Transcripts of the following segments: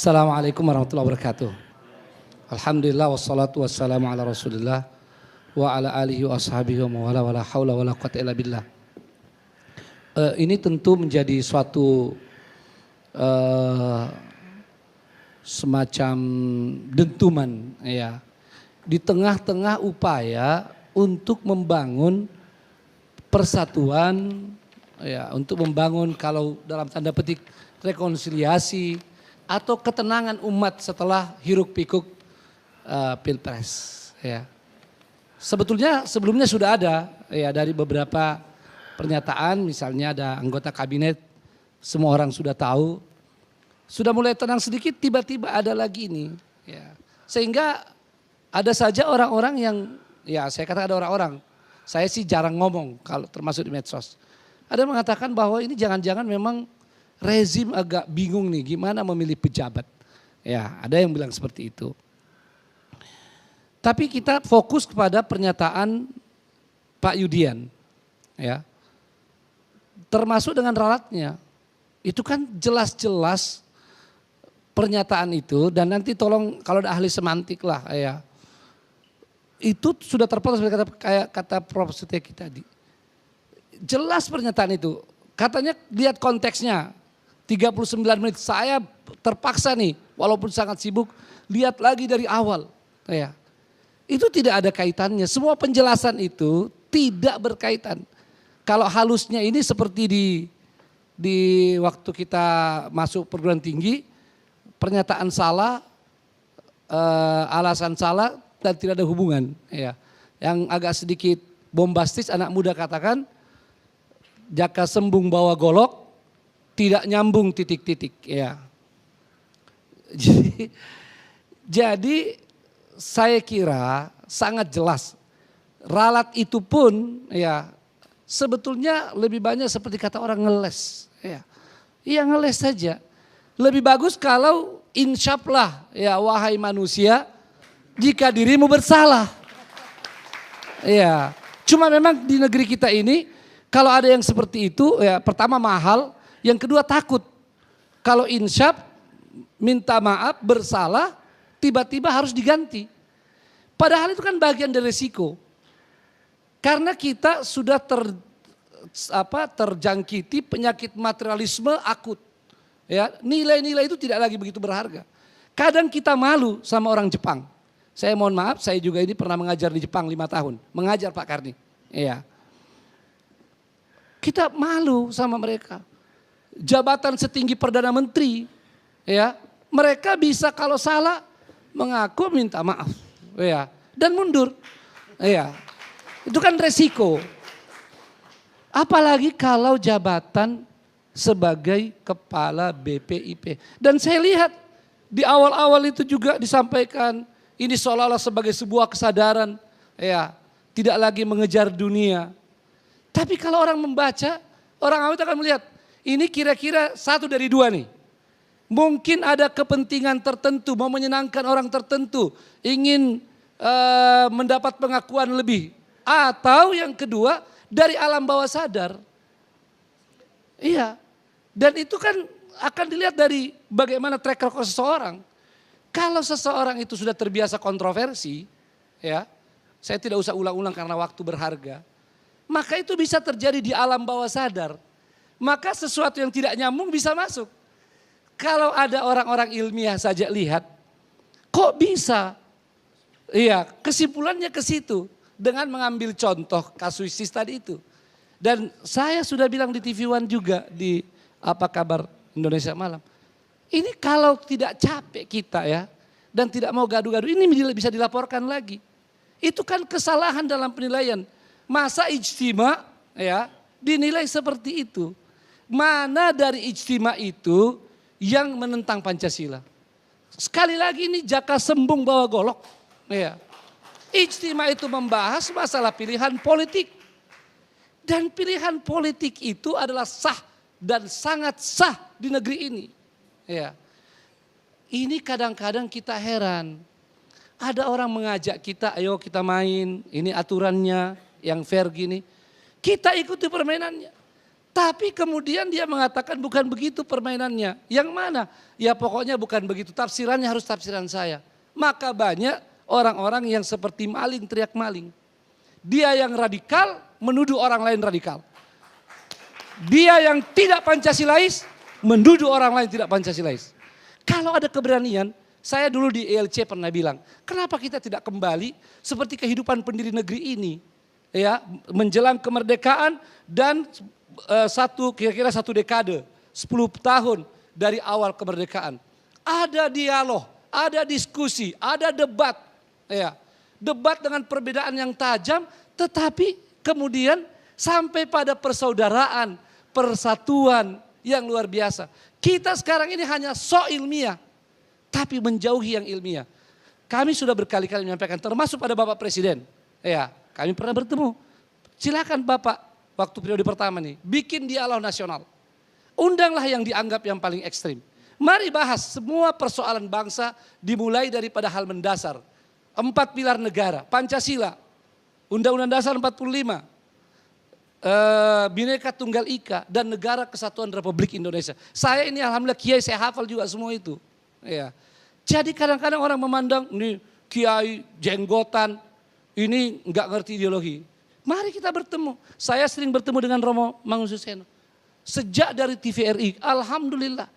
Assalamualaikum warahmatullahi wabarakatuh. Alhamdulillah wassalatu wassalamu ala rasulillah wa ala alihi wa ashabihi wa mawala wa la hawla wa la quwata illa billah. Ini tentu menjadi suatu semacam dentuman ya, di tengah-tengah upaya untuk membangun persatuan ya, untuk membangun kalau dalam tanda petik rekonsiliasi atau ketenangan umat setelah hiruk pikuk pilpres ya. Sebetulnya sebelumnya sudah ada ya, dari beberapa pernyataan, misalnya ada anggota kabinet, semua orang sudah tahu, sudah mulai tenang sedikit, tiba-tiba ada lagi ini ya. Sehingga ada saja orang-orang yang, ya saya katakan ada orang-orang, saya sih jarang ngomong kalau termasuk di medsos, ada yang mengatakan bahwa ini jangan-jangan memang rezim agak bingung nih gimana memilih pejabat. Ya, ada yang bilang seperti itu. Tapi kita fokus kepada pernyataan Pak Yudian. Ya. Termasuk dengan ralatnya. Itu kan jelas-jelas pernyataan itu, dan nanti tolong kalau ada ahli semantik lah ya. Itu sudah terpotong seperti kata Prof. Suteki tadi. Jelas pernyataan itu. Katanya lihat konteksnya. 39 menit saya terpaksa nih, walaupun sangat sibuk, lihat lagi dari awal. Ya. Itu tidak ada kaitannya, semua penjelasan itu tidak berkaitan. Kalau halusnya ini seperti di waktu kita masuk perguruan tinggi, pernyataan salah, alasan salah dan tidak ada hubungan. Ya. Yang agak sedikit bombastis anak muda katakan, jaka sembung bawa golok, tidak nyambung titik-titik ya. Jadi saya kira sangat jelas ralat itu pun ya sebetulnya lebih banyak seperti kata orang ngeles ya. Iya ngeles saja. Lebih bagus kalau insyaplah ya wahai manusia jika dirimu bersalah. Ya, cuma memang di negeri kita ini kalau ada yang seperti itu ya, pertama mahal. Yang kedua takut, kalau insyaf, minta maaf, bersalah, tiba-tiba harus diganti. Padahal itu kan bagian dari resiko. Karena kita sudah terjangkiti penyakit materialisme akut. Ya, nilai-nilai itu tidak lagi begitu berharga. Kadang kita malu sama orang Jepang. Saya mohon maaf, saya juga ini pernah mengajar di Jepang 5 tahun. Mengajar Pak Karni. Ya. Kita malu sama mereka. Jabatan setinggi Perdana Menteri, ya mereka bisa kalau salah mengaku minta maaf, ya dan mundur, ya itu kan resiko. Apalagi kalau jabatan sebagai kepala BPIP, dan saya lihat di awal-awal itu juga disampaikan ini seolah-olah sebagai sebuah kesadaran, ya tidak lagi mengejar dunia. Tapi kalau orang membaca, orang awam akan melihat. Ini kira-kira satu dari dua nih. Mungkin ada kepentingan tertentu, mau menyenangkan orang tertentu, ingin mendapat pengakuan lebih. Atau yang kedua dari alam bawah sadar. Iya, dan itu kan akan dilihat dari bagaimana track record seseorang. Kalau seseorang itu sudah terbiasa kontroversi, ya saya tidak usah ulang-ulang karena waktu berharga. Maka itu bisa terjadi di alam bawah sadar. Maka sesuatu yang tidak nyambung bisa masuk. Kalau ada orang-orang ilmiah saja lihat, kok bisa? Iya, kesimpulannya ke situ dengan mengambil contoh kasuistis tadi itu. Dan saya sudah bilang di TV One juga di Apa Kabar Indonesia Malam. Ini kalau tidak capek kita ya dan tidak mau gaduh-gaduh, ini bisa dilaporkan lagi. Itu kan kesalahan dalam penilaian. Masa ijtima ya dinilai seperti itu. Mana dari ijtima itu yang menentang Pancasila? Sekali lagi ini jaka sembung bawa golok. Ya. Ijtima itu membahas masalah pilihan politik. Dan pilihan politik itu adalah sah dan sangat sah di negeri ini. Ya. Ini kadang-kadang kita heran. Ada orang mengajak kita, ayo kita main, ini aturannya yang fair gini. Kita ikuti permainannya. Tapi kemudian dia mengatakan bukan begitu permainannya. Yang mana? Ya pokoknya bukan begitu. Tafsirannya harus tafsiran saya. Maka banyak orang-orang yang seperti maling teriak maling. Dia yang radikal menuduh orang lain radikal. Dia yang tidak Pancasilais menuduh orang lain tidak Pancasilais. Kalau ada keberanian, saya dulu di ELC pernah bilang, kenapa kita tidak kembali seperti kehidupan pendiri negeri ini, ya, menjelang kemerdekaan dan kira-kira satu dekade, 10 tahun dari awal kemerdekaan. Ada dialog, ada diskusi, ada debat, ya, debat dengan perbedaan yang tajam, tetapi kemudian sampai pada persaudaraan, persatuan yang luar biasa. Kita sekarang ini hanya ilmiah, tapi menjauhi yang ilmiah. Kami sudah berkali-kali menyampaikan, termasuk pada Bapak Presiden. Ya, kami pernah bertemu. Silakan Bapak, waktu periode pertama nih, bikin dialog nasional. Undanglah yang dianggap yang paling ekstrim. Mari bahas semua persoalan bangsa dimulai daripada hal mendasar. 4 pilar negara, Pancasila, Undang-Undang Dasar 45, Bhinneka Tunggal Ika, dan Negara Kesatuan Republik Indonesia. Saya ini alhamdulillah kiai, saya hafal juga semua itu. Ya. Jadi kadang-kadang orang memandang, ini kiai jenggotan, ini nggak ngerti ideologi. Mari kita bertemu. Saya sering bertemu dengan Romo Mangunkusumo. Sejak dari TVRI, alhamdulillah.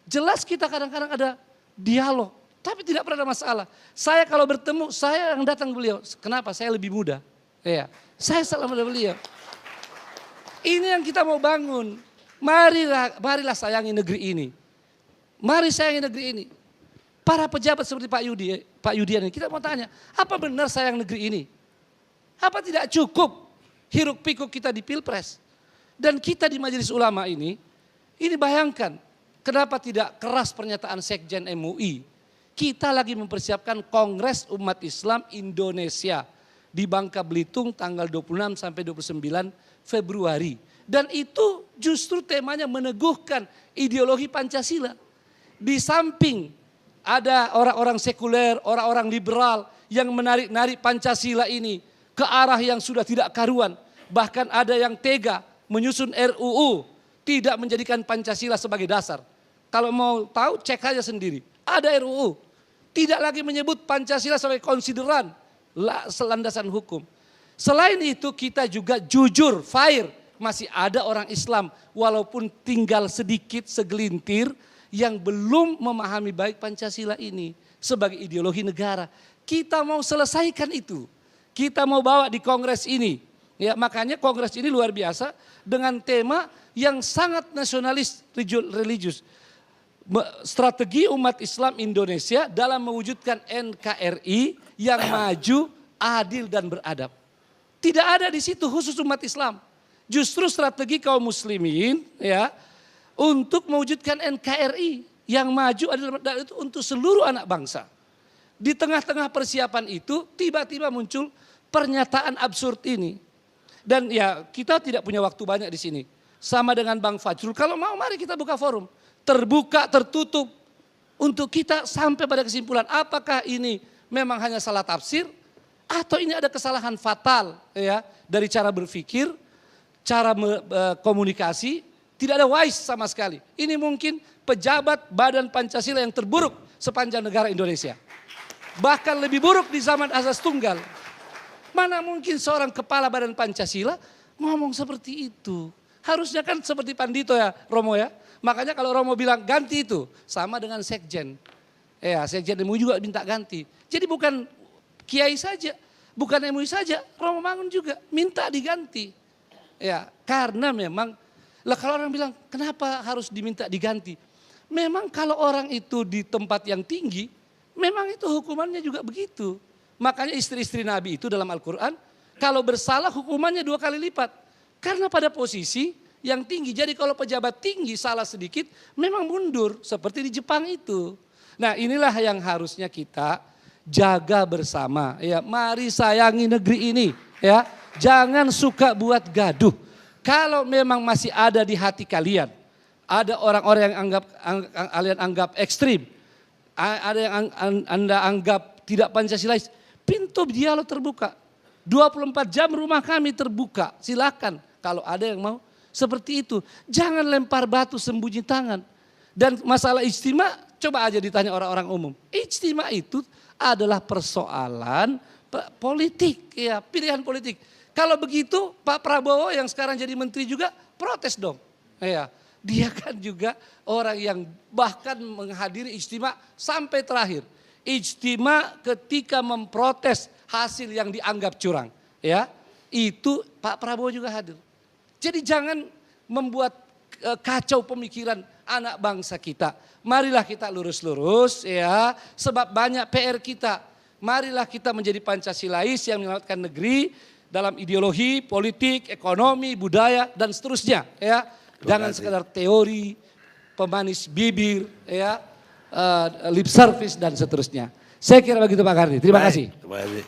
Jelas kita kadang-kadang ada dialog, tapi tidak pernah ada masalah. Saya kalau bertemu, saya yang datang ke beliau. Kenapa? Saya lebih muda. Ya, saya selalu pada beliau. Ini yang kita mau bangun. Marilah sayangi negeri ini. Mari sayangi negeri ini. Para pejabat seperti Pak Yudian ini, kita mau tanya, apa benar sayang negeri ini? Apa tidak cukup hiruk pikuk kita di Pilpres? Dan kita di Majelis Ulama ini bayangkan, kenapa tidak keras pernyataan Sekjen MUI? Kita lagi mempersiapkan Kongres Umat Islam Indonesia di Bangka Belitung tanggal 26 sampai 29 Februari. Dan itu justru temanya meneguhkan ideologi Pancasila. Di samping ada orang-orang sekuler, orang-orang liberal yang menarik-narik Pancasila ini ke arah yang sudah tidak karuan. Bahkan ada yang tega menyusun RUU tidak menjadikan Pancasila sebagai dasar. Kalau mau tahu cek aja sendiri. Ada RUU. Tidak lagi menyebut Pancasila sebagai konsideran landasan hukum. Selain itu kita juga jujur, fair. Masih ada orang Islam walaupun tinggal sedikit segelintir yang belum memahami baik Pancasila ini sebagai ideologi negara. Kita mau selesaikan itu. Kita mau bawa di kongres ini. Ya, makanya kongres ini luar biasa dengan tema yang sangat nasionalis religius. Strategi umat Islam Indonesia dalam mewujudkan NKRI yang maju, adil dan beradab. Tidak ada di situ khusus umat Islam. Justru strategi kaum muslimin ya untuk mewujudkan NKRI yang maju, adil dan beradab itu untuk seluruh anak bangsa. Di tengah-tengah persiapan itu tiba-tiba muncul pernyataan absurd ini. Dan ya kita tidak punya waktu banyak di sini. Sama dengan Bang Fajrul, kalau mau mari kita buka forum. Terbuka, tertutup. Untuk kita sampai pada kesimpulan apakah ini memang hanya salah tafsir. Atau ini ada kesalahan fatal ya dari cara berpikir, cara komunikasi. Tidak ada wise sama sekali. Ini mungkin pejabat Badan Pancasila yang terburuk sepanjang negara Indonesia. Bahkan lebih buruk di zaman Azas Tunggal. Mana mungkin seorang kepala Badan Pancasila ngomong seperti itu. Harusnya kan seperti Pandito ya Romo ya. Makanya kalau Romo bilang ganti itu sama dengan Sekjen. Ya Sekjen MUI juga minta ganti. Jadi bukan Kiai saja, bukan MUI saja, Romo Mangun juga minta diganti. Ya karena memang, lah kalau orang bilang kenapa harus diminta diganti? Memang kalau orang itu di tempat yang tinggi, memang itu hukumannya juga begitu. Makanya istri-istri Nabi itu dalam Al-Quran, kalau bersalah hukumannya 2 kali lipat. Karena pada posisi yang tinggi, jadi kalau pejabat tinggi salah sedikit, memang mundur. Seperti di Jepang itu. Nah inilah yang harusnya kita jaga bersama. Ya, mari sayangi negeri ini. Ya, jangan suka buat gaduh. Kalau memang masih ada di hati kalian, ada orang-orang yang kalian anggap ekstrim, ada yang Anda anggap tidak Pancasilais, pintu dialog terbuka. 24 jam rumah kami terbuka, silakan kalau ada yang mau. seperti itu. Jangan lempar batu sembunyi tangan. Dan masalah ijtima, coba aja ditanya orang-orang umum. Ijtima itu adalah persoalan politik, ya, pilihan politik. Kalau begitu Pak Prabowo yang sekarang jadi menteri juga protes dong. Ya, dia kan juga orang yang bahkan menghadiri ijtima sampai terakhir. Ijtima ketika memprotes hasil yang dianggap curang, ya, itu Pak Prabowo juga hadir. Jadi jangan membuat kacau pemikiran anak bangsa kita. Marilah kita lurus-lurus, ya, sebab banyak PR kita. Marilah kita menjadi Pancasilais yang menyelamatkan negeri dalam ideologi, politik, ekonomi, budaya dan seterusnya, ya. Jangan sekedar teori, pemanis bibir, ya, lip service dan seterusnya. Saya kira begitu Pak Karni. Terima kasih. Terima kasih.